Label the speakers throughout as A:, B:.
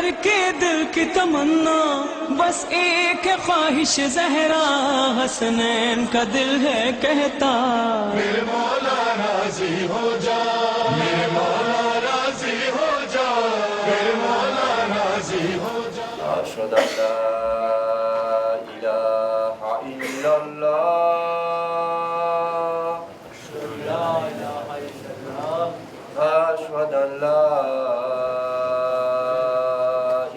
A: हर के दिल की तमन्ना बस एक है ख्वाहिश ज़हरा, हसनैन का दिल है कहता
B: मेरे मौला राजी हो जा, मेरे मौला राजी हो जा, मेरे मौला राजी हो जा।
C: अशहदु अल्ला इलाहा इल्लल्लाह, अशहदु अल्ला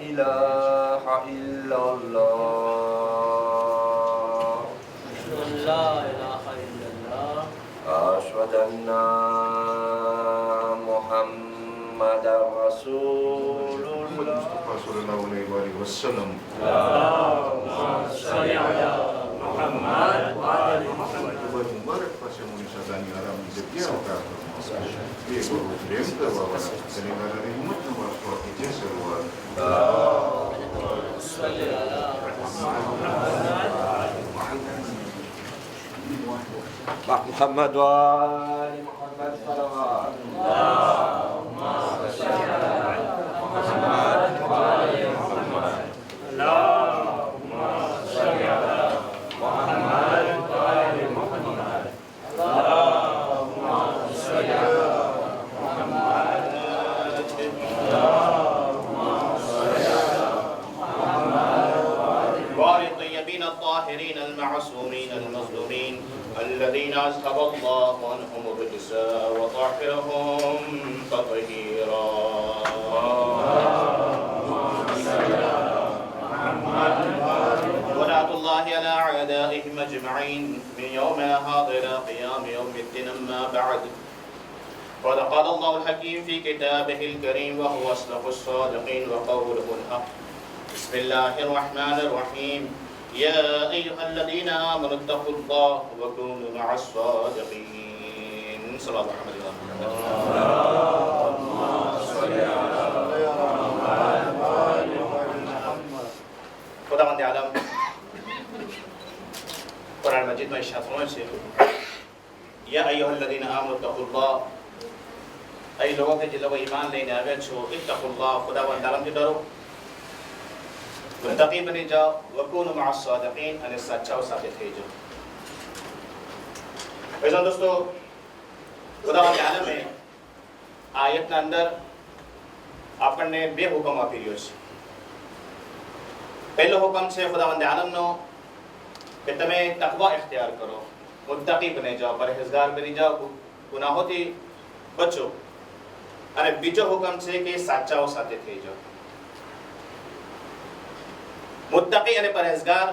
C: इलाहा इल्लल्लाह, अशहदु अन्ना मुहम्मदर रसूलुल्लाह।
B: सल्लल्लाहु अलैहि वसल्लम। मुबारक पासे Indonesia dan Arab di setiap Dia berhubung ke bawah Senegara Rahmat Nomor 47 Seluar
C: Muhammad wa ali Muhammad salawat. Allahumma shalli ala Muhammad wa ali Muhammad. Allahumma shalli ala Muhammad wa ali Muhammad. Allahumma shalli ala Muhammad. Allahumma shalli ala Muhammad wa ali
D: وعلى الطيبين الطاهرين المعصومين المظلومين الذين أذهب الله عنهم الرجس وطهرهم تطهيرا. ولعنة الله على أعدائهم أجمعين من يومنا هذا إلى قيام يوم الدين. أما بعد، قد قال الله الحكيم في كتابه الكريم وهو أصدق الصادقين وقوله الحق. بسم الله الرحمن الرحيم. يا أيها الذين آمنوا اتقوا الله وكونوا مع الصادقين. صلى الله عليه وسلم. खुदावंद आलम कुरान मजीद में इरशाद फरमाते हैं, या अय्युहल्लज़ीना आमनु तक़ुल्लाह, ऐ लोगों के जो लोग ईमान लेने आवे छो, इत्तक़ुल्लाह, खुदावंद आलम से डरो, मुत्तकी बने जाओ, वकूनु मअस सादिक़ीन, અને સાચાઓ સાથે થઈ જાઓ. ભાઈઓ દોસ્તો, ખુદાવંદ આલમે આ આયતના અંદર આપણને બે હુકમ આપી રહ્યો છે. પહેલો હુકમ છે ખુદાવંદ આલમનો કે તમે તકવા ઇખ્તિયાર કરો, મુત્તકી બની જાઓ, પરહેઝગાર બની જાઓ, ગુનાહોથી બચો. અને બીજો હુકમ છે કે સાચાઓ સાથે થઈ જાઓ. મુત્તકી અને પરહેઝગાર,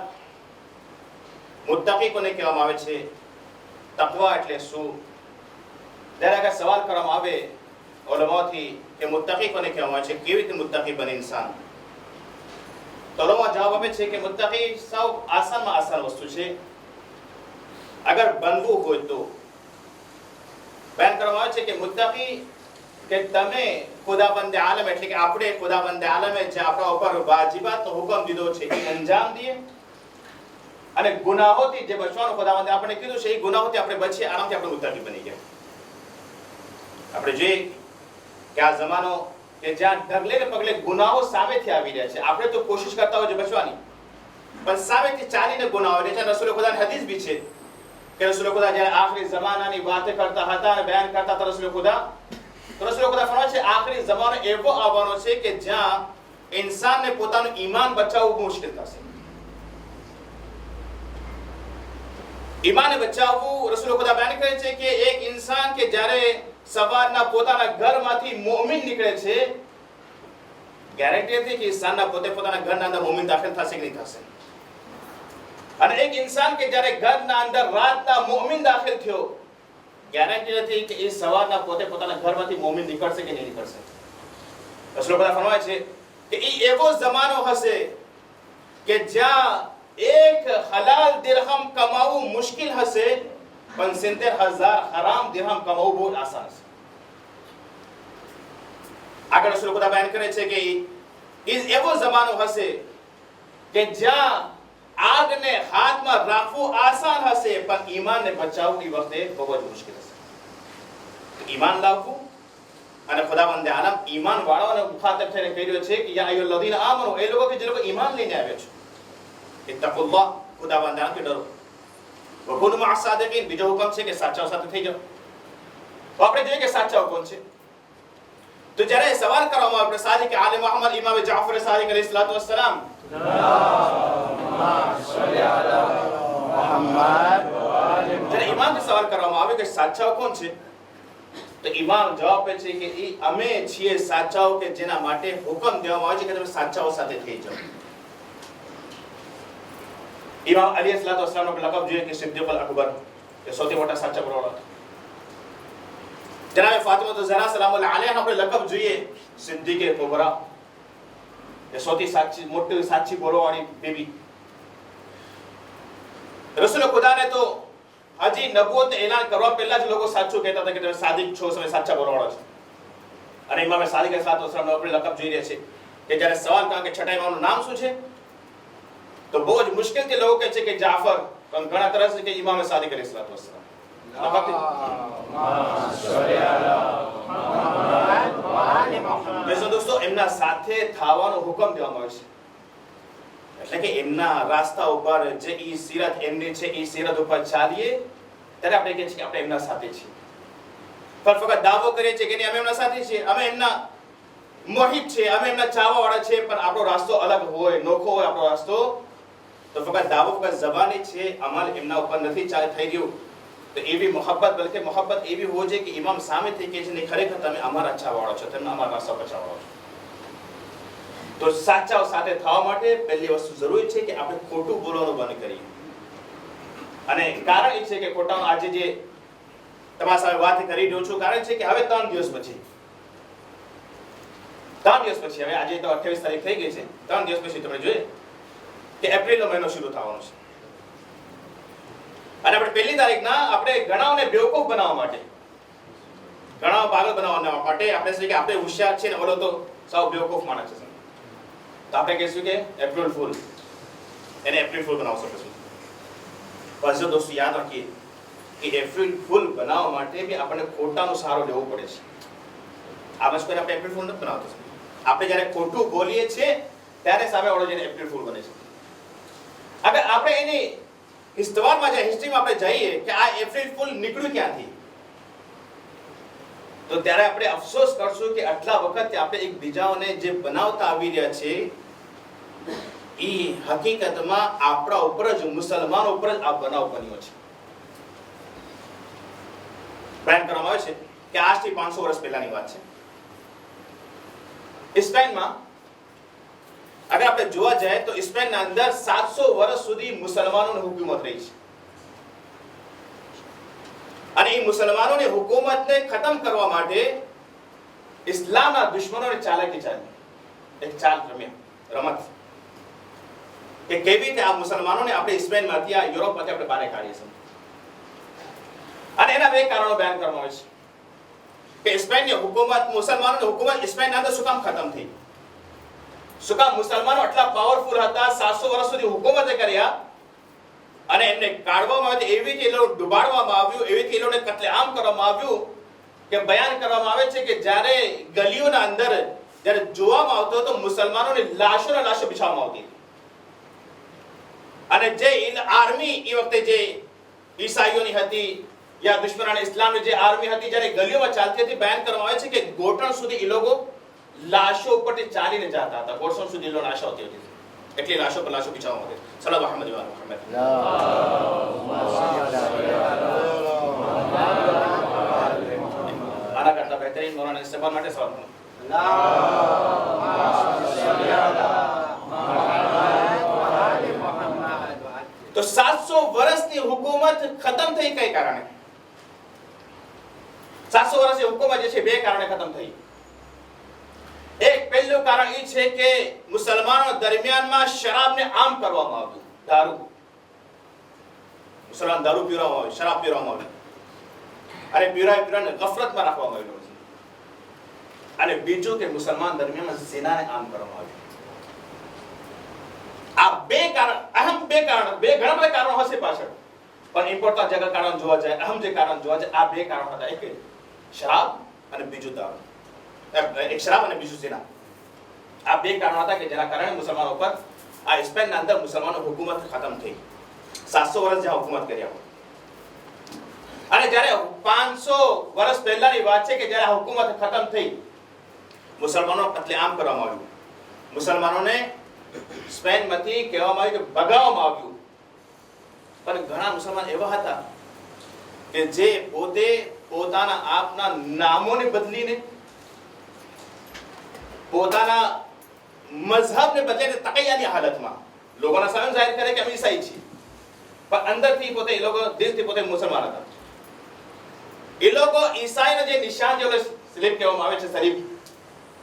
D: મુત્તકી કોને કહેવામાં આવે છે, તકવા એટલે શું? જ્યારે આગળ સવાલ કરવામાં આવે ઉલમાઓથી કે મુત્તકી કોને કહેવામાં આવે છે, કેવી રીતે મુત્તકી બને ઇન્સાન, તો ઉલમા જવાબ આપે છે કે મુત્તકી સાવ આસાનમાં આસાન વસ્તુ છે. અગર બનવું હોય તો બયાન કરવામાં આવે છે કે મુત્તકી કે તમે ખુદાબંદ આલમ એટલે કે આપણે ખુદાબંદ આલમે જે આપણા ઉપર વાજિબાતનો હુકમ દીધો છે એ અંજામ દઈએ, અને ગુનાહોથી જે બચવાનું ખુદાબંદે આપણે કીધું છે એ ગુનાહોથી આપણે બચીએ, આરામથી આપણે મુત્તકી બની ગયા. આપણે જોઈએ કે આ જમાનો કે જ્યાં ઢગલે ને પગલે ગુનાહો સામેથી આવી રહ્યા છે. આપણે તો કોશિશ કરતા હોય છે બચવાની, પણ સામેથી ચાલીને ગુનાહો એટલે છે. રસૂલ ખુદાની હદીસ બી છે કે રસૂલ ખુદા જ્યારે આખરી જમાનાની વાત કરતા હતા અને બયાન કરતા હતા રસૂલ ખુદા ફરમાવે છે આખરી જમાનો એવો આવવાનો છે કે જ્યાં ઇન્સાનને પોતાનું ઈમાન બચાવવું મુશ્કેલ થશે. ઈમાન બચાવવું રસૂલ ખુદા બયાન કરે છે કે એક ઇન્સાન કે જ્યારે સવારના પોતાના ઘરમાંથી મુમિન નીકળે છે, ગેરંટી નથી કે ઇન્સાનના પોતાના ઘરના અંદર મુમિન દાખલ થશે કે નહીં થશે. અને એક ઇન્સાન કે જ્યારે ઘરના અંદર રાતના મુમિન દાખલ થયો, ગેરંટી નથી કે એ સવારના પોતાના ઘરમાંથી મુમિન નીકળશે કે નહીં નીકળશે. રસૂલ ખુદા ફરમાવે છે કે એ એવો જમાનો હશે કે જ્યાં એક હલાલ દિરહમ કમાવું મુશ્કેલ હશે, પણ 70,000 હરામ દિરહમ કમાવું બહુ આસાન છે. આગળ રસૂલ ખુદા બયાન કરે છે કે એ એવો જમાનો હશે કે જ્યાં આગને હાથમાં રાખવું આસાન હશે, પણ ઈમાનને બચાવવું એ વખતે બહુ જ મુશ્કેલ હશે. ઈમાન લાવવું અને ખુદાવંદે આલમ ઈમાન વાળાઓને મુખાતબ થઈને કહી રહ્યો છે કે યા અય્યુહલ્લઝીના આમનુ, એ લોકો કે જે લોકો ઈમાન લઈને આવ્યા છે, ઇત્તકુલ્લાહ, ખુદાવંદે આલમથી ડરો, વકુનુ મઅસ સાદિકીન, બીજો હુકમ છે કે સાચાઓ સાથે થઈ જાઓ. તો આપણે જોઈએ કે સાચાઓ કોણ છે. તો જ્યારે સવાલ કરવામાં આવે સાદિક આલે મુહમ્મદ ઇમામ જાફર સાદિક અલૈહિ સલાતુ વસ્સલામ, જ્યારે ઇમામથી સવાલ કરવામાં આવે કે સાચાઓ કોણ છે, તો ઇમામ જવાબ આપે છે કે ઈ અમે છીએ સાચાઓ કે જેના માટે હુકમ દેવામાં આવે છે કે તમે સાચાઓ સાથે થઈ જાઓ. ઇમામ અલી સલાતુ વસ્સલામનો લકબ જોઈએ કે સિદ્દીક અકબર, એ સૌથી મોટા સાચા બોલવાળા હતા. જનાબે ફાતિમા ઝહરા સલામુલ્લાહ અલૈહા આપણે લકબ જોઈએ સિદ્દીકે કુબરા, એ સૌથી સાચી મોટી સાચી બોલવાવાળી બેબી. રસૂલ ખુદાને તો હજી નબુવત એલાન કરવા પહેલા જ લોકો સાચું કહેતા હતા કે તમે સાદિક છો, તમે સાચા બોલવાળા છો. અને ઇમામે સાદિક અલૈહિસ્સલાતુ વસ્સલામનો આપણે લકબ જોઈ રહ્યા છે કે જ્યારે સવાલ કરે કે છઠ્ઠા ઇમામનું નામ શું છે, તો બહુ જ મુશ્કેલથી લોકો કહે છે કે જાફર, પણ ઘણા તરફ છે કે ઇમામે સાદિક અલૈહિસ્સલાતુ વસ્સલામ. દોસ્તો એમના સાથે થવાનો હુકમ દેવામાં આવે છે, એટલે કે એમના રાસ્તા ઉપર જે ઈ સીરત એમની છે, ઈ સીરત ઉપર ચાલીએ ત્યારે આપણે કહીએ છીએ કે આપણે એમના સાથે છીએ. પણ ફક્ત દાવો કરીએ છીએ કે નહીં અમે એમના સાથે છીએ, અમે એમના મોહિત છે, અમે એમના ચાહવાવાળા છે, પણ આપણો રાસ્તો અલગ હોય, નોખો હોય આપણો રાસ્તો, તો ફક્ત દાવો ફક્ત જબાની છે, અમલ એમના ઉપર નથી થઈ રહ્યું. તો એવી મોહબ્બત, બલકે મોહબ્બત એવી હોવી જોઈએ કે ઇમામ સામેથી કહે છે ને ખરેખર તમે અમારા ચાહવાળા છો, તમે અમારા રાસ્તા પર ચાહવાળા છો. તો સાચાઓ સાથે થવા માટે પહેલી વસ્તુ જરૂરી છે કે આપણે ખોટું બોલવાનું બંધ કરીએ. અને કારણ એ છે કે ખોટાનો આજે જે તમારા સામે વાત કરી રહ્યો છું, કારણ છે કે હવે 3 દિવસ પછી હવે આજે તો 28 તારીખ થઈ ગઈ છે, 3 દિવસ પછી તમે જોઈએ કે એપ્રિલનો મહિનો શરૂ થવાનો છે. અને આપણે પહેલી તારીખના આપણે ઘણાઓને બેવકૂફ બનાવવા માટે, ઘણા પાગલ બનાવવા માટે આપણે છે કે આપણે હોશિયાર છે ને ઓલો તો સાવ બેવકૂફ માણસ છે, તો આપણે કહીશું કે એપ્રિલ ફૂલ, એને એપ્રિલ ફૂલ બનાવશો પછી. બસ જો દોસ્તો યાદ રાખીએ કે એપ્રિલ ફૂલ બનાવવા માટે બી આપણને ખોટાનો સહારો લેવો પડે છે. આ બસ કરીને આપણે એપ્રિલ ફૂલ નથી બનાવતો. આપણે જ્યારે ખોટું બોલીએ છીએ ત્યારે સામે વાળો જઈને એપ્રિલ ફૂલ બને છે. અગર આપણે એની હિસ્ટોરીમાં જાય, હિસ્ટ્રીમાં આપણે જઈએ કે આ એપ્રિલ ફૂલ નીકળ્યું ક્યાંથી, તો ત્યારે આપણે અફસોસ કરશું કે આટલા વખતથી આપણે એકબીજાઓને જે બનાવતા આવી રહ્યા છે એ હકીકતમાં આપણા ઉપર જ, મુસલમાનો ઉપર જ આ બનાવ બન્યો છે. બયાન કરવામાં આવે છે કે આજથી 500 વર્ષ પહેલાની વાત છે. સ્પેનમાં અગર આપણે જોવા જાય તો સ્પેનના અંદર 700 વર્ષ સુધી મુસલમાનોની હુકુમત રહી છે. અને એ મુસલમાનોની હુકુમતને ખતમ કરવા માટે ઇસ્લામના દુશ્મનોને ચાલાકી ચાલી, એક ચાલ રમત કે કેવી રીતે આ મુસલમાનોને આપણે સ્પેનમાંથી, આ યુરોપમાંથી આપણે બહાર કાઢીએ છીએ. અને એના 2 કારણો બયાન કરવામાં આવે છે કે સ્પેનની હુકુમત, મુસલમાનોની હુકુમત સ્પેનના અંદર શું કામ ખતમ થઈ, શું કામ મુસલમાનો આટલા પાવરફુલ હતા, 700 વર્ષ સુધી હુકુમત કર્યા અને એમને કાઢવામાં આવે, એવી રીતે એ લોકો ડુબાડવામાં આવ્યું, એવી રીતે એ લોકોને કત્લેઆમ કરવામાં આવ્યું કે બયાન કરવામાં આવે છે કે જ્યારે ગલીઓના અંદર જ્યારે જોવામાં આવતો તો મુસલમાનોની લાશો બિછાવવામાં આવતી. અને જે આર્મી એ વખતે જે ઈસાઈઓની હતી યા દુશ્મનાને ઇસ્લામની જે આર્મી હતી, જ્યારે ગલીઓમાં ચાલતી હતી, બયાન કરવામાં આવે છે કે ઘોટણ સુધી એ લોકો લાશો ઉપરથી ચાલીને જતા હતા, ઘોટણ સુધી એ લોકો લાશો આવતી હતી, એટલી લાશો પર લાશો બિછાવવામાં આવતી. સલ્લલ્લાહુ અલૈહિ વસલ્લમ. આના કરતા બહેતરીન મૌલાના ઇસ્તકબાલ માટે સવાલ કરો. તો 700 વર્ષની હુકુમત ખતમ થઈ કઈ કારણે? 700 વર્ષની હુકુમત જે છે 2 કારણે ખતમ થઈ. એક પહેલું કારણ એ છે કે મુસલમાનો દરમિયાનમાં શરાબને આમ કરવામાં આવ્યું, દારૂ, મુસલમાન દારૂ પીવામાં આવે, શરાબ પીવામાં આવે અને પીરાને ગફલતમાં રાખવામાં આવેલો છે. અને બીજું કે મુસલમાન દરમિયાન ઝિનાને આમ કરવામાં આવ્યું. આ 2 કારણ, અહમ 2 કારણ, ઘણા બધા કારણો હશે પાછળ, પણ ઇમ્પોર્ટન્ટ જગત કારણ જોવા જાય, અહમ જે કારણ જોવા જાય, આ 2 કારણો હતા. એક શરાબ અને બીજું દારૂ. એક શરાબ અને બીજું ઝિના. આ બે કારણો હતા કે જેના કારણે મુસલમાનો પર આ સ્પેનના અંદર મુસલમાનો હુકુમત ખતમ થઈ. 700 વર્ષ જ્યાં હુકુમત કર્યા. અને જ્યારે 500 વર્ષ પહેલાની વાત છે કે જ્યારે આ હુકુમત ખતમ થઈ, મુસલમાનો કત્લેઆમ કરવામાં આવ્યું. મુસલમાનોને સ્પેનમાંથી કહેવામાં આવ્યું કે ભગાવવામાં આવ્યું. પણ ઘણા મુસલમાન એવા હતા કે જે પોતે પોતાના આપના નામોને બદલીને, પોતાના મઝહબને બદલીને તકૈયાની હાલતમાં લોકોના સામે જાહેર કરે કે અમે ઈસાઈ છીએ, પણ અંદરથી પોતે એ લોકો દિલથી પોતે મુસલમાન હતા. એ લોકો ઈસાઈનો જે નિશાન જે સ્લીપ કહેવામાં આવે છે, સલીબ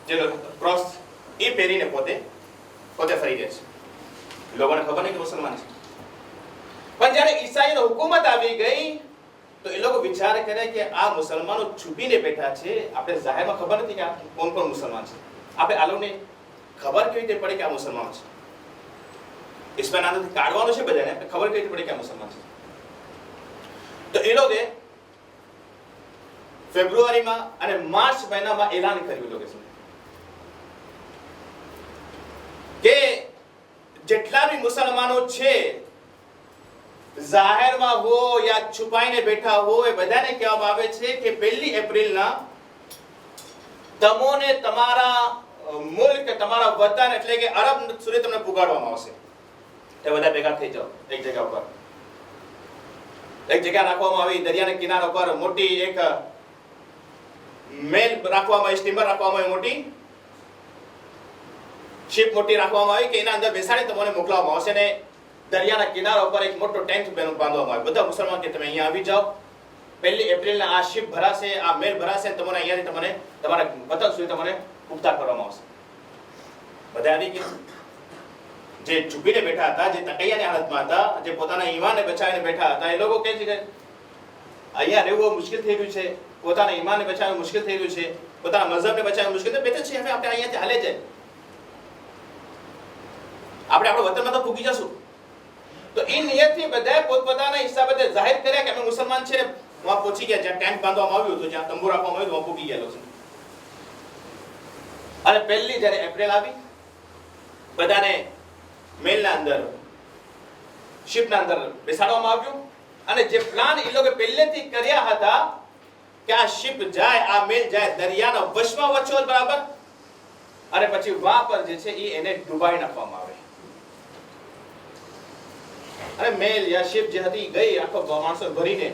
D: જે ક્રોસ, એ પહેરીને પોતે ફરી રહે છે. લોકોને ખબર નહીં કે મુસલમાન છે. પણ જ્યારે ઈસાઈનો હુકુમત આવી ગઈ તો એ લોકો વિચાર કરે કે આ મુસલમાનો છુપીને બેઠા છે, આપણે જાહેરમાં ખબર નથી કે આ કોણ કોણ મુસલમાન છે. આપણે આ લોકોને ખબર કેવી રીતે પડે કે આ મુસલમાન છે? ઇસ્લામ આનાથી કાઢવાનું છે બધાને, ખબર કેવી રીતે પડે કે આ મુસલમાન છે? તો એ લોકોએ ફેબ્રુઆરીમાં અને માર્ચ મહિનામાં એલાન કર્યું લોકો કે જેટલા બી મુસલમાનો છે, જાહેરમાં હો યા છુપાઈને બેઠા હો, એ બધાને કહેવામાં આવે છે કે 1 એપ્રિલના તમોને તમારા મુલ્ક, તમારા વતન એટલે કે અરબ સુધી તમને પુગાડવામાં આવશે. તે બધા ભેગા થઈ જાઓ એક જગ્યા ઉપર. એક જગ્યા રાખવામાં આવી, દરિયાના કિનારા પર મોટી એક મેલ રાખવામાં, સ્ટીમર રાખવામાં આવી, મોટી શિપ મોટી રાખવામાં આવી કે એના અંદર બેસાડી તમને મોકલવામાં આવશે. ને દરિયાના કિનારા ઉપર એક મોટો ટેન્ટ બાંધવામાં આવે. બધા મુસલમાન કે તમે અહીંયા આવી જાઓ, 1 એપ્રિલના આ શિપ ભરાશે, આ મેલ ભરાશે, તમને અહીંયાથી તમને તમારા વતન સુધી તમને પુખ્તા કરવામાં આવશે. બધા આવી ગયા. જે છુપીને બેઠા હતા, જે તકૈયાની હાલતમાં હતા, જે પોતાના ઈમાનને બચાવીને બેઠા હતા, એ લોકો કહે છે કે અહીંયા રહેવું મુશ્કેલ થઈ રહ્યું છે, પોતાના ઈમાનને બચાવવું મુશ્કેલ થઈ રહ્યું છે, પોતાના મઝહબને બચાવવું મુશ્કેલ છે. બેઠા છે હવે આપણે અહીંયાથી હાલે જાય, આપણે આપણો વતનમાં તો પૂગી જશું. તો એ નિયતથી બધાએ પોતપોતાના હિસાબે જાહેર કર્યા કે અમે મુસલમાન છે. વહાં પહોંચી ગયા, જ્યાં ટેન્ટ બાંધવામાં આવ્યું હતું, જ્યાં તંબુ રાખવામાં આવ્યું, વહાં પૂગી ગયા છે. અને 1 જ્યારે એપ્રિલ આવી, બધાને મેલના અંદર, શિપના અંદર બેસાડવામાં આવ્યું. અને જે પ્લાન એ લોકો પહેલેથી કર્યા હતા કે આ શિપ જાય, આ મેલ જાય, દરિયાના વચમાં વચ્ચો બરાબર, અને પછી વહાં પર જે છે એને ડૂબાઈ નાખવામાં આવે. અને મેલ યા શિપ જે હતી ગઈ, આખો માણસો ભરીને,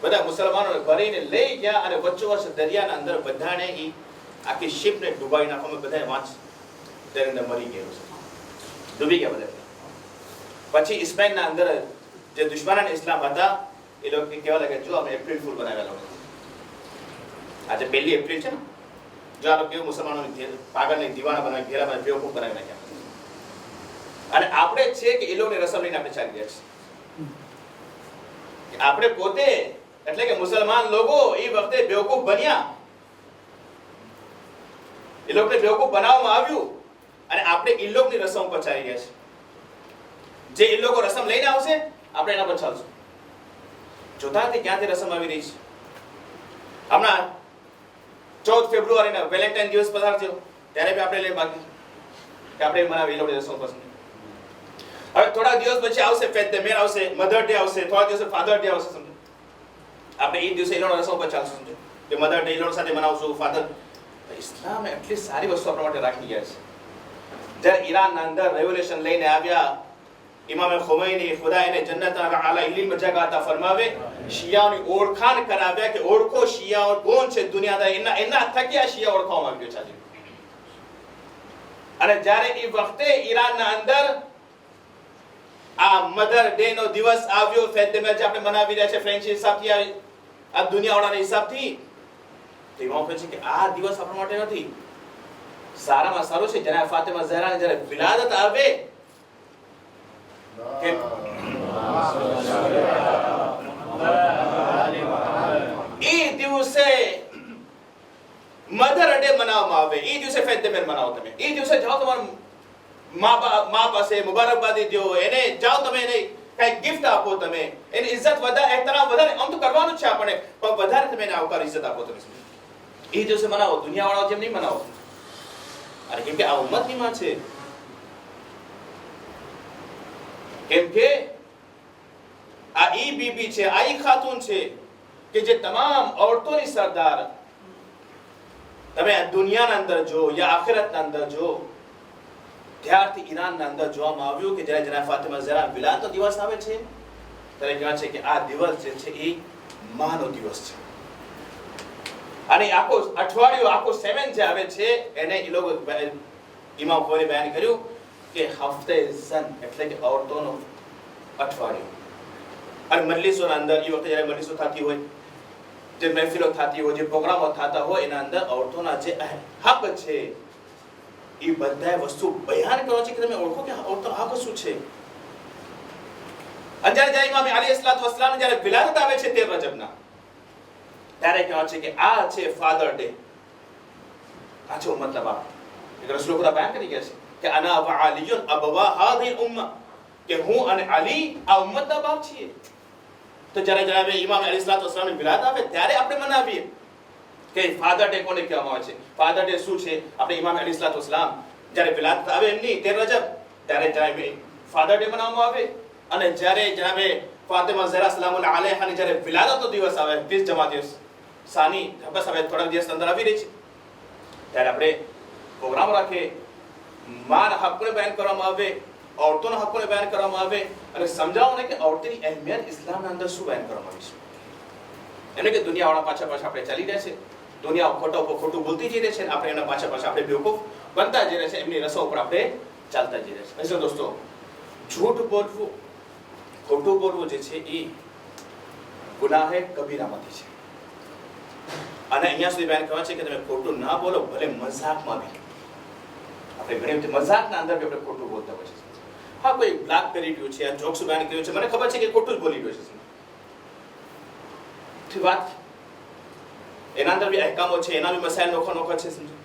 D: બધા મુસલમાનોને ભરીને લઈ ગયા અને વચ્ચોવચ્ચ દરિયાના અંદર બધાને ઈ આખી શિપને ડૂબાઈ નાખવામાં, બધાએ વાંચ તેની અંદર મરી ગયો છે, ડૂબી ગયા બધા. પછી સ્પેનના અંદર જે દુશ્મનાન ઇસ્લામ હતા એ લોકો કહેવા લાગ્યા, જો અમે એપ્રિલ ફૂલ બનાવેલા છે. આજે 1 એપ્રિલ છે ને, જો આ લોકો કેવું મુસલમાનોને પાગલને દીવાના બનાવી, ઘેરા બનાવી, બેવકૂફ બનાવી નાખ્યા. અને આપણે છે કે એ લોકોની રસમ લઈને આપણે ચાલી ગયા છે. આપણે પોતે એટલે કે મુસલમાન લોકો એ વખતે બેવકૂફ બન્યા, એ લોકોને બેવકૂફ બનાવવામાં આવ્યું અને આપણે એ લોકોની રસમ પર ચાલી ગયા છે. જે એ લોકો રસમ લઈને આવશે આપણે એના પર ચાલશું. જોતાથી ક્યાંથી રસમ આવી રહી છે. હમણાં 14 ફેબ્રુઆરીના વેલેન્ટાઇન દિવસ પસાર થયો, ત્યારે બી આપણે લઈ બાકી કે આપણે મનાવી એ લોકોની રસમ પસંદ. હવે થોડા દિવસ પછી આવશે ફેથ ડે મેર આવશે, મધર ડે આવશે, થોડા દિવસ ફાધર ડે આવશે. સમજો આપણે એ દિવસે એ લોકો રસમ પર ચાલશું. સમજો કે મધર ડે એ લોકો સાથે મનાવશું, ફાધર. ઇસ્લામ એટલી સારી વસ્તુ આપણા માટે રાખી ગયા છે. જ્યારે ઈરાનના અંદર રેવોલ્યુશન લઈને આવ્યા, ઇમામ ખુમૈની ખુદા એને જન્નત આલા ઇલ્મ જગા અતા ફરમાવે, શિયાઓની ઓળખાણ કરાવ્યા કે ઓળખો શિયાઓ કોણ છે દુનિયાના, એના થકી આ શિયા ઓળખવામાં આવ્યો છે. અને જ્યારે એ વખતે ઈરાનના અંદર આ મધર ડે નો દિવસ આવ્યો, ફેથ ડે જે આપણે મનાવી રહ્યા છે ફ્રેન્ચ હિસાબથી, આ દુનિયાવાળાના હિસાબથી, તો એમાં કહે છે કે આ દિવસ આપણા માટે નથી, સારામાં સારું છે જનાબ ફાતિમા ઝહરાની જ્યારે વિલાદત આવે કે એ દિવસે મધર ડે મનાવવામાં આવે, એ દિવસે ફેથ ડે મનાવો. તમે એ દિવસે જાઓ, તમારા મા પાસે મુબારકબાદી દો, એને જાઓ, તમે એને કઈ ગિફ્ટ આપો, તમે એની ઇજ્જત વધારે, એહતરામ વધારે, આમ તો કરવાનું જ છે આપણે, પણ વધારે તમે એને આવકાર ઇજ્જત આપો. તમે એ દિવસે મનાવો, દુનિયાવાળાઓ જેમ નહીં મનાવો. અને કેમ કે આ ઉમ્મતની માં છે, કેમ કે આ ઈ બીબી છે, આ ઈ ખાતુન છે કે જે તમામ औरतोની સરદાર. તમે આ દુનિયાના અંદર જો યા આખિરતના અંદર જો, ત્યારથી ઈરાનના અંદર જોવામાં આવ્યું કે જ્યારે જનાબ ફાતિમા ઝહરા વિલાદતનો દિવસ આવે છે ત્યારે કહે છે કે આ દિવસ જે છે એ માનો દિવસ છે. અને આખો અઠવાડિયું, આખો 7 જે આવે છે એને એ લોકો ઇમામ ખોરી બયાન કર્યું કે હફ્તે ઝન એટલે કે औरतोનો અઠવાડિયું. અને મજલિસોના અંદર એ વખતે જ્યારે મજલિસો થતી હોય, જે મહેફિલો થતી હોય, જે પ્રોગ્રામો થતા હોય, એના અંદર औरतोના જે હક છે એ બધા વસ્તુ બયાન કરો છે કે તમે ઓળખો કે औरतोનો હક શું છે. અને જ્યારે ઇમામ અલી અસ્સલામ જ્યારે વિલાદત આવે છે 13 રજબના, ત્યારે કહે છે કે આ છે ફાધર ડે, આ છે મતલબ આ એક રસૂલ ખુદા બયાન કરી ગયા છે કે અના વ અલીયુન અબવા હાદિલ ઉમ્મah, કે હું અને અલી આ ઉમ્મતના બાપ છીએ. તો જ્યારે જનાબે ઇમામ અલી અસ્સલામ ની વિલાદત આવે ત્યારે આપણે મનાવીએ કે ફાધર ડે કોને કહેવામાં આવે છે, ફાધર ડે શું છે. આપણે ઇમામ અલી અસ્સલામ જ્યારે વિલાદત આવે એમની 13 રજબ, ત્યારે જનાબે ફાધર ડે મનાવવામાં આવે. અને જ્યારે જનાબે ફાતિમા ઝહરા સલામુલ્લાહ અલૈહાની જ્યારે વિલાદતનો દિવસ આવે, 20 જમાદિલ સાની, બસ હવે થોડા દિવસ અંદર આવી રહી છે, ત્યારે આપણે પ્રોગ્રામ રાખીએ, માના હકોને બયાન કરવામાં આવે, औरतोના હકોને બયાન કરવામાં આવે અને સમજાવવાનું કે औरतની અહેમિયત ઇસ્લામના અંદર શું બયાન કરવામાં આવી છે. એટલે કે દુનિયાવાળા પાછળ આપણે ચાલી રહ્યા છે, દુનિયા ખોટા ઉપર ખોટું બોલતી જઈ રહી છે, આપણે એના પાછળ આપણે બેવકૂફ બનતા જઈ રહ્યા છે, એમની રસો ઉપર આપણે ચાલતા જઈ રહ્યા છે. એટલે દોસ્તો, झूठ બોલવું, ખોટું બોલવું જે છે એ ગુનાહે કબીરામાંથી છે. અને અહીંયા સુધી બયાન કરવા છે કે તમે ખોટું ના બોલો, ભલે મજાકમાં બી. આપણે ઘણી વખત મજાકના અંદર બી આપણે ખોટું બોલતા હોય છે. હા, કોઈ બ્લાક કરી રહ્યું છે, આ જોક્સ બયાન કર્યું છે, મને ખબર છે કે ખોટું જ બોલી રહ્યો છે, ઠીક વાત. એના અંદર બી અહેકામો છે, એના બી મસાઇલ નોખા છે, સમજો.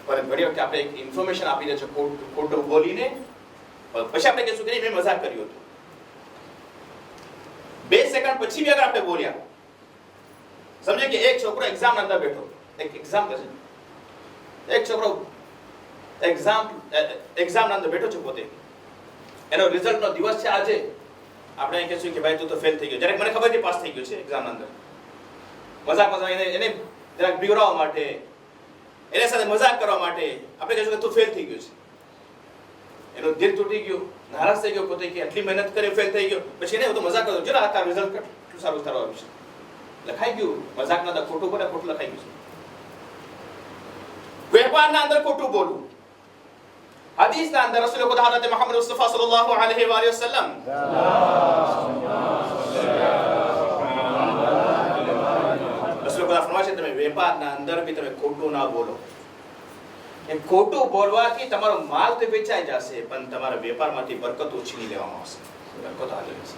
D: પણ ઘણી વખત આપણે એક ઇન્ફોર્મેશન આપી દે છે ખોટું બોલીને, પછી આપણે કહીશું કે મેં મજાક કર્યું હતું. 2 સેકન્ડ પછી બી અગર આપણે બોલ્યા, સમજે કે એક છોકરો એક્ઝામ અંદર બેઠો, એક એક્ઝામ છે, એક છોકરો એક્ઝામ અંદર બેઠો છે, પોતે એનો રિઝલ્ટનો દિવસ છે આજે, આપણે કહીશું કે ભાઈ તું તો ફેલ થઈ ગયો. જ્યારે મને ખબર છે પાસ થઈ ગયો છે એક્ઝામ અંદર, મજાક એને જરાક બિગડાવવા માટે, એના સાથે મજાક કરવા માટે આપણે કહીશું કે તું ફેલ થઈ ગયો છે. એનું દિલ તૂટી ગયું, નારાજ થઈ ગયો પોતે કે આટલી મહેનત કરી ફેલ થઈ ગયો. પછી એને તો મજાક કર્યો, જરા આ રિઝલ્ટ કેટલું સારું સારું આવ્યું છે, લખાઈ ગયું. મજાકના અંદર ખોટું બોલે, ખોટું લખાઈ ગયું છે. વેપારના અંદર ખોટું બોલવું. હદીસના અંદર રસૂલ ખુદા હઝરત મુહમ્મદ મુસ્તફા સલ્લલ્લાહુ અલૈહિ વસલ્લમ રસૂલ ખુદા ફરમાવે છે તમે વેપારના અંદર બી તમે ખોટું ના બોલો. એ ખોટું બોલવાથી તમારો માલ તો વેચાઈ જશે, પણ તમારા વેપારમાંથી બરકત છીની લેવામાં આવશે, બરકત હાલી જશે.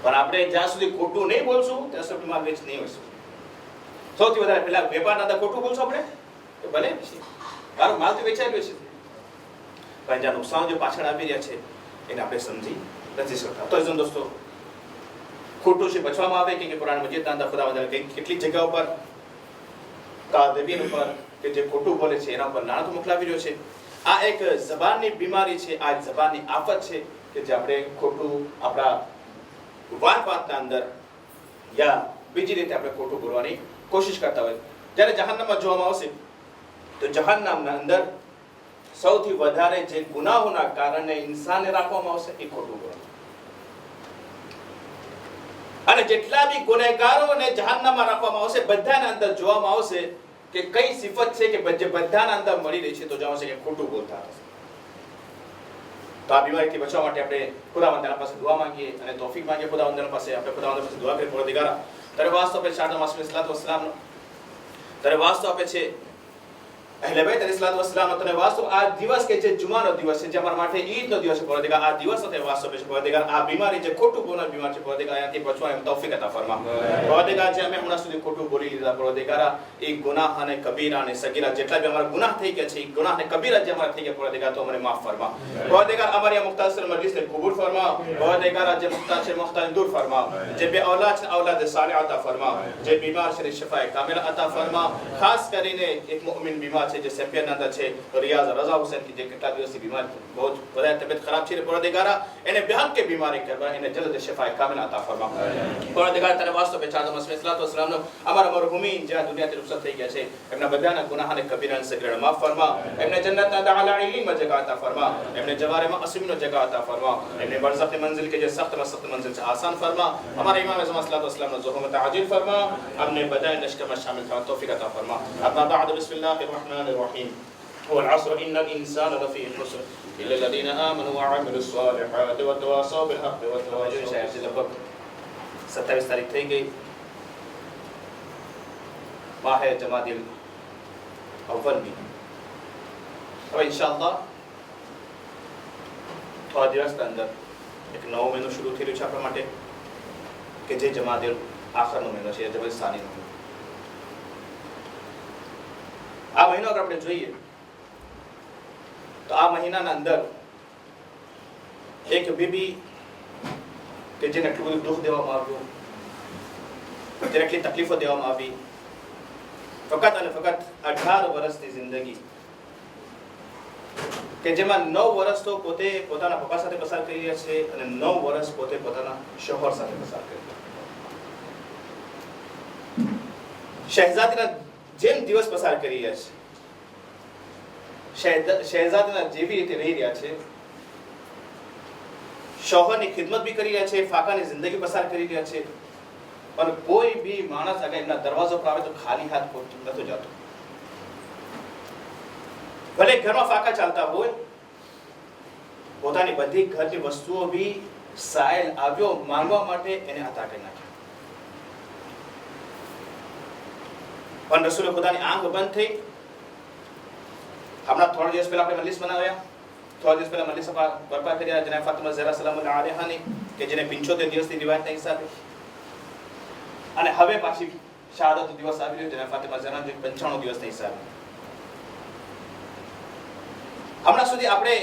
D: પણ આપણે જ્યાં સુધી ખોટું નહીં બોલશું ત્યાં સુધી માલ વેચ નહીં હોઈશું. સૌથી વધારે પહેલા વેપારના અંદર ખોટું બોલશું આપણે, તો ભલે મારો માલ તો વેચાઈ ગયો છે, પણ જ્યાં નુકસાન જે પાછળ આવી રહ્યા છે એને આપણે સમજી નથી શકતા. તો ઇઝન દોસ્તો, ખોટું છે બચવામાં આવે કે કુરાન મજીદના અંદર ખુદાવંદ કેટલીક જગ્યાઓ પર કાદબીન ઉપર કે જે ખોટું બોલે છે એના ઉપર લાનત મોકલાવી રહ્યો છે. આ એક જબાનની બીમારી છે, આ જબાનની આફત છે કે જે આપણે ખોટું આપણા વાતના અંદર યા બીજી રીતે આપણે ખોટું બોલવાની કોશિશ કરતા હોય. જ્યારે જહન્નમમાં જોવામાં આવશે તો જહન્નમના અંદર સૌથી વધારે જે ગુનાહોના કારણે ઇન્સાનને રાખવામાં આવશે એ ખોટું બોલવું. અને જેટલા બી ગુનેગારોને જહન્નમમાં રાખવામાં આવશે બધાના અંદર જોવામાં આવશે કે કઈ સિફત છે કે જે બધાના અંદર મળી રહી છે, તો જોવા કે ખોટું બોલતા હશે. તો આ બીમારીથી બચવા માટે આપણે ખુદાવંદના પાસે દુઆ માંગીએ અને તૌફીક માંગીએ ખુદાવંદના પાસે. આપણે ખુદાવંદ પાસે દુઆ કરીએ, પરવરદિગારા તારે વાસ્તો આપે શાહ નમાસ સલાત વસલામ તારે વાસ્તો આપે છે અહેલે બૈત અલૈહિસ્સલાતુ વસ્સલામ તને વાસ્તો આ દિવસ કે જે જુમાનો દિવસ છે જે અમારા માટે ઈદનો દિવસ છે પરવરદિગાર આ દિવસ સાથે વાસ્તો છે પરવરદિગાર આ બીમારી જે ખોટું બોલનાર બીમાર છે પરવરદિગાર આયાથી બચવાની તૌફીક અતા ફરમા પરવરદિગાર જે અમે હમણાં સુધી ખોટું બોલી લીધા પરવરદિગાર એ ગુનાહ અને કબીરા અને સગીરા જેટલા બી અમારા ગુનાહ થઈ ગયા છે એ ગુનાહ અને કબીરા જે અમારા થઈ ગયા પરવરદિગાર તો અમને માફ ફરમા પરવરદિગાર અમારી આ મુખ્તાસર મજલિસને કબૂલ ફરમા પરવરદિગાર જે મુખ્તાર છે મુખ્તાર દૂર ફરમા જે બે औलाद છે औलाद સાલિહ અતા ફરમા જે બીમાર છે શિફાએ કામિલા અતા ફરમા ખાસ કરીને એક મુમિન બીમાર છે જે સેમ્પિયન અંદર છે रियाज रजा हुसैन की जे કેટલા દિવસથી બીમાર बहुत વધારે તબિયત ખરાબ છે પરવરદિગાર એને બેહક કે બીમારી કરવા એને જલ્દ શિફાએ કામિલા અતા ફરમા પરવરદિગાર તને વાસ્તો બે ચાદમ સલ્લલ્લાહુ અલૈહિ વસલ્લમ અમારા મરહુમીન જે દુનિયાથી રૂખસત થઈ ગયા છે એમના બધાના ગુનાહ અને કબીરા અને સગીરા માફ ફરમા એમને જન્નતના દાલા ઇલ્મ જગા અતા ફરમા એમને જવારેમાં અસીમનો જગા અતા ફરમા એમને બરઝખની મંઝિલ કે જે સખ્ત મંઝિલ છે આસાન ફરમા हमारे इमाम ज़मान सल्लल्लाहु अलैहि वसल्लम ने ज़ुहमत आजिल फरमा हमने बदाए लश्कर में शामिल था तौफीक अता फरमा अम्मा बाद बिस्मिल्लाहिर रहमानिर रहीम वल अस्र इन्नल इंसान लफी खुस्र इल्ला الذين आमनوا वअमिलुस सालिहात वतवासौ बिल हक़्क़ि वतवासौ शायद से लगभग 27 तारीख થઈ ગઈ माह जमादिल अव्वल में હવે ઇન્શાઅલ્લાહ થોડા દિવસ અંદર એક નવો મહિનો શરૂ થઈ રહ્યો છે આપણા માટે કે જે જમાદિલ આખરનો મહિનો છે જબલ સાની નો આ મહિનો અગર આપણે જોઈએ તો આ મહિનાના અંદર એક બીબી કે જેને એટલું બધું દુઃખ દેવામાં આવ્યું જેને એટલી તકલીફો દેવામાં આવી ફકત અને ફકત 18 વર્ષની જિંદગી કે જેમાં 9 વર્ષ તો પોતે પોતાના પપ્પા સાથે પસાર કરી રહ્યા છે અને 9 વર્ષ પોતે પોતાના શોહર સાથે પસાર કરી રહ્યા છે શહેઝાદીના જેમ દિવસ પસાર કરી રહ્યા છે શહેઝાદીના જેવી રીતે રહી રહ્યા છે શોહરની ખિદમત બી કરી રહ્યા છે ફાકાની જિંદગી પસાર કરી રહ્યા છે પણ કોઈ બી માણસ અગર એમના દરવાજો પર આવે તો ખાલી હાથ નથી જતો ભલે ઘરમાં ફાકા ચાલતા હોય પોતાની બધી ઘરની વસ્તુઓ બી સાયલ આવ્યો માંગવા માટે એને અતા કરી નાખી પણ રસૂલ ખુદાની આંખ બંધ થઈ હમણાં થોડા દિવસ પહેલા આપણે મજલિસ બનાવ્યા થોડા દિવસ પહેલા મજલિસ બરપા કર્યા જનાબ ફાતિમા ઝહરા સલામુલ્લાહ અલૈહાની કે જેને 75 દિવસની રિવાયતના હિસાબે અને હવે પાછી શહાદત દિવસ આવી રહ્યો જનાબ ફાતિમા ઝહરા 95 દિવસના હિસાબે હમણાં સુધી આપણે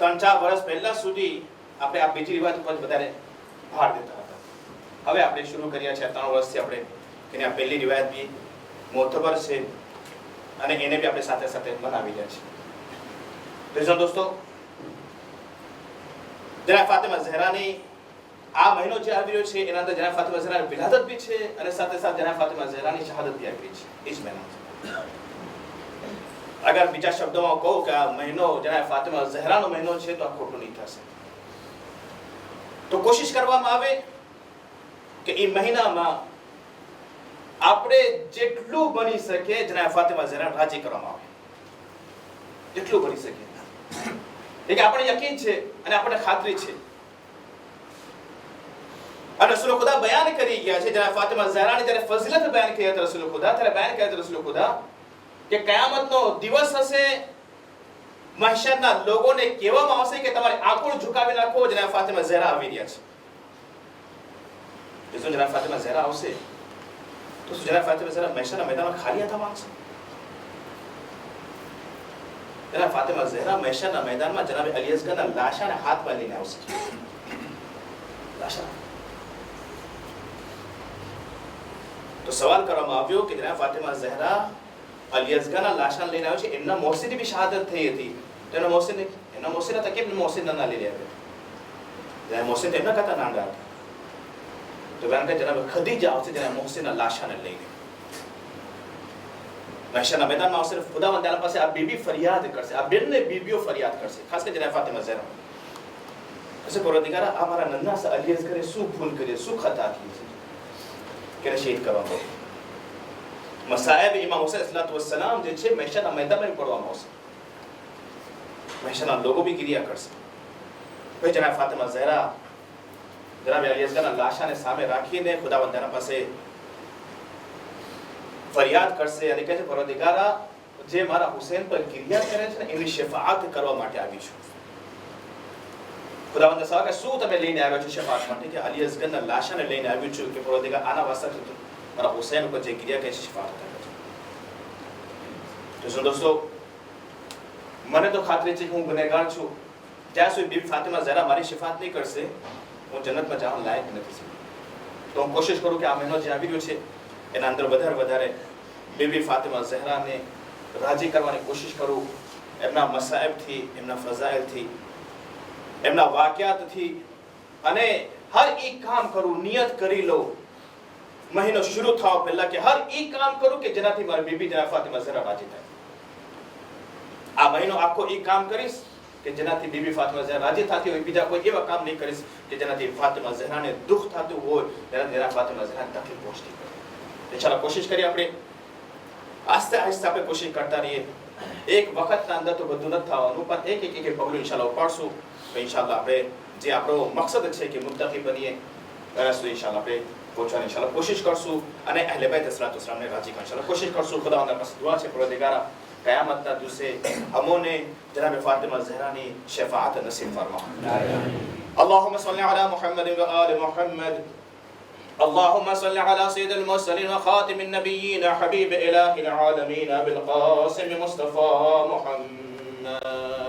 D: 3-4 વર્ષ પહેલા સુધી આપણે આ બીજી રિવાયત ઉપર વધારે ભાર દેતા હતા હવે આપણે શરૂ કર્યા છે 3 વર્ષથી આપણે કે આ પહેલી રિવાયત બી મોતબર છે અને એને બી આપણે સાથે સાથે બનાવી રહ્યા છે તો દોસ્તો જનાબ ફાતિમા ઝહરાની આ મહિનો જે આવી રહ્યો છે એના અંદર જનાબ ફાતિમા ઝહરાની વિલાદત બી છે અને સાથે સાથે જનાબ ફાતિમા ઝહરાની શહાદત બી આવી છે इस મહિના अगर बीजा शब्दों में कहूं कि आ महीनो जनाब फातिमा ज़हरा नो महीनो છે તો આ ખોટું નહીં થશે તો કોશિશ કરવામાં આવે કે એ મહિનામાં આપણે જેટલું બની શકે જનાબ ફાતિમા ઝહરા રાજી કરવામાં આવે જેટલું બની શકે કે આપણે યકીન છે અને આપણે ખાતરી છે અને રસૂલ ખુદા બયાન કરી ગયા છે જનાબ ફાતિમા ઝહરાની જ્યારે ફઝિલત બયાન કરી હતી રસૂલ ખુદા ત્યારે બયાન કરી હતી રસૂલ ખુદા કે કયામતનો દિવસ હશે મહશરના લોકોને કહેવામાં આવશે કે તમારી આંખો ઝુકાવી નાખો જનાબ ફાતિમા ઝહરા આવી રહ્યા છે જો જનાબ ફાતિમા ઝહરા આવશે તો જનાબ ફાતિમા ઝહરા મહશરના મેદાનમાં ખાલી હાથ માંગશે જનાબ ફાતિમા ઝહરા મહશરના મેદાનમાં જનાબ અલી અસગરના લાશાને હાથમાં લઈને આવશે લાશા તો સવાલ કરવામાં આવ્યો કે જનાબ ફાતિમા ઝહરા અલી અસગરના લાશાને લઈને આવ્યો છે એમના મોહસિનની બી શહાદત થઈ હતી તો એના મોહસિન હતા કેમ મોહસિન ના લઈ રહ્યા જનાબ મોહસિન તેમના કરતા નાના હતા તો બયાન કે જનાબ ખદીજા આવશે જનાબ મોહસિનના લાશાને લઈને મહશરના મેદાનમાં આવશે ખુદાવંદ તાલા પાસે આ બીબી ફરિયાદ કરશે આ બેનને બીબીઓ ફરિયાદ કરશે ખાસ કરીને જનાબ ફાતિમા ઝહરા હશે પરવરદિગાર આ મારા નન્હા સે અલી અસગરે શું ભૂલ કરી શું ખતા की કે શહીદ કરવામાં મસાયબ ઇમામ હુસૈન સલ્લલ્લાહુ અલૈહિ વસલ્લમ જે છે મહશરના મેદાનમાં પડવામાં આવશે મહશરના લોકો બી ક્રિયા કરશે ભાઈ જનાબ ફાતિમા ઝહરા જનાબ અલી અસગરના લાશાને સામે રાખીને ખુદાવંદ તાલા પાસે ફરિયાદ કરશે અને કહે છે પરવરદિગાર જે મારા હુસૈન પર ક્રિયા કરે છે ને એની શફાઅત કરવા માટે આવી છું. ખુદાવંદ સવાલ કે શું તમે લઈને આવ્યા છો શફાઅત માટે? કે અલી અસગરના લાશાને લઈને આવ્યો છું કે પરવરદિગાર આના વાસ્તે મારા હુસૈન ઉપર જે ક્રિયા કરે છે શફાઅત કરે છે. તો શું દોસ્તો, મને તો ખાતરી છે કે હું ગુનેગાર છું. જ્યાં સુધી બીબી ફાતિમા ઝહરા મારી શફાઅત નહીં કરશે હું જન્નતમાં જવા લાયક નથી. તો હું કોશિશ કરું કે આ મહિનો જે આવી રહ્યો છે એના અંદર વધારે બીબી ફાતિમા ઝહરાને રાજી કરવાની કોશિશ કરું. એમના મસાઇબથી, એમના ફઝાઇલથી, એમના વાકયાતથી, અને હર એક કામ કરું, નિયત કરી લો મહિનો શરૂ થવા પહેલા કે હર એક કામ કરું કે જેનાથી મારી બીબી જનાબ ફાતિમા ઝહરા રાજી થાય. આ મહિનો આખો એક કામ કરીશ કે જેનાથી બીબી ફાતિમા ઝહરા રાજી થતી હોય. બીજા કોઈ એવા કામ નહીં કરીશ કે જેનાથી ફાતિમા ઝહરાને દુઃખ થતું હોય, જેનાથી જનાબ ફાતિમા ઝહરાને તકલીફ પહોંચતી હોય. ચાલો કોશિશ કરીએ આપણે, આસ્તે આસ્તે આપણે કોશિશ કરતા રહીએ. એક વખતના અંદર તો બધું નથી થવાનું, પણ એક પગલું ઇન્શાલ્લાહ ઉપાડશું તો ઇન્શાલ્લાહ આપણે જે આપણો મકસદ છે કે મુત્તકી બનીએ એના સુધી ઇન્શાલ્લાહ આપણે પહોંચવાની ઇન્શાલ્લાહ કોશિશ કરશું અને અહલે બેત સલાતુસલામને રાજી કરવા ઇન્શાલ્લાહ કોશિશ કરશું. ખુદાવંદના પાસે દુઆ છે પરવરદિગારા કયામતના દિવસે અમોને જનાબ ફાતિમા ઝહરાની શફાઅત નસીબ ફરમા. اللهم صل على محمد وآل محمد. اللهم صل على سيد المرسلين وخاتم النبيين حبيب إله العالمين أبي القاسم مصطفى محمد.